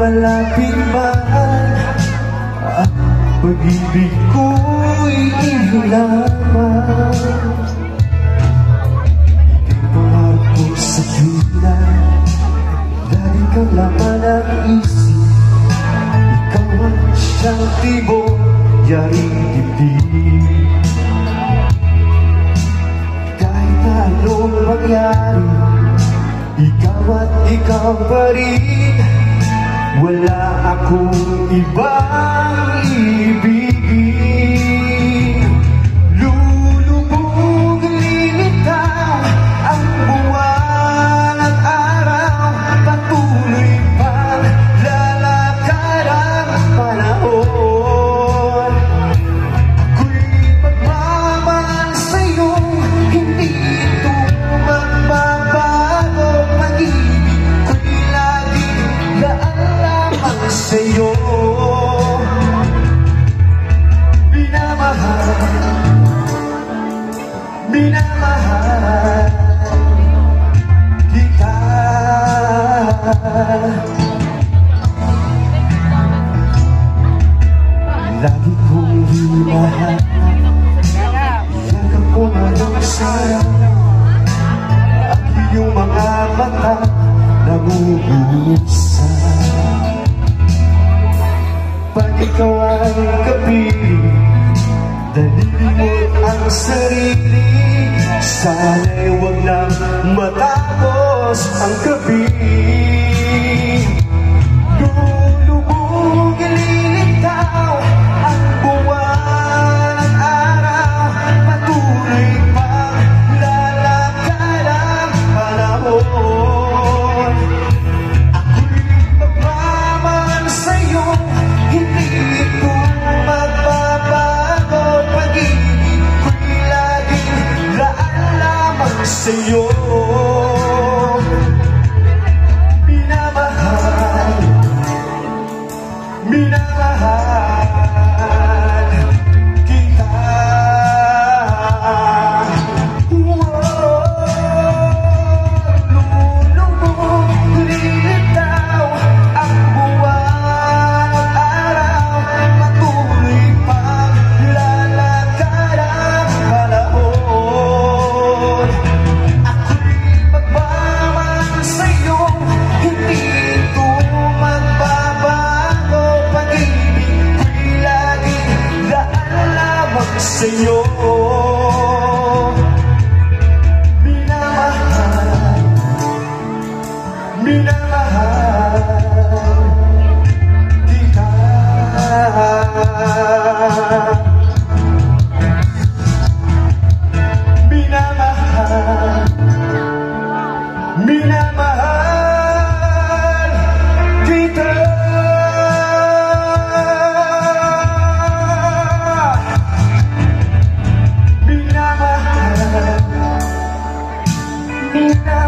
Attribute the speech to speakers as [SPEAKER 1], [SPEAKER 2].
[SPEAKER 1] malapit man, ang pag-ibig ko'y inilaman. Ika'y pangarap ko sa tuwila, lagi kang laman ang isip. Ikaw ang siyang tibok, yaring dibdib. Kahit na anong mangyari, ikaw at ikaw pa rin. Wala akong ibang ibigin. Lulubog, lilitaw ang buwan at araw. Patuloy pang lalakad ang panahon. Ako'y magmamahal sa'yo, hindi ito magbabago. Pag-ibig ko'y laging daan lamang sa'yo. Minamahal kita. Lagi kong hinahanap, yakap ko anong sarap. Ang iyong mga mata nag-uusap. Pag ikaw ay kapiling, nalilimot ang sarili. Sana'y huwag nang matapos ang gabi. Lulubog, lilitaw ang buwan at araw. Patuloy pang lalakad ang panahon. Ako'y magmamahal sa'yo, hindi ito magbabago. Pag-ibig ko'y laging daan lamang sa'yo. Minamahal, minamahal kita. Lulubog, lilitaw ang buwan at araw. Patuloy pang lalakad ang panahon. Ako'y magmamahal sa'yo, hindi ito magbabago. Pag-ibig ko'y laging daan lamang sa'yo. Minamahal, minamahal kita. Minamahal, minamahal kita. Minamahal, minamahal.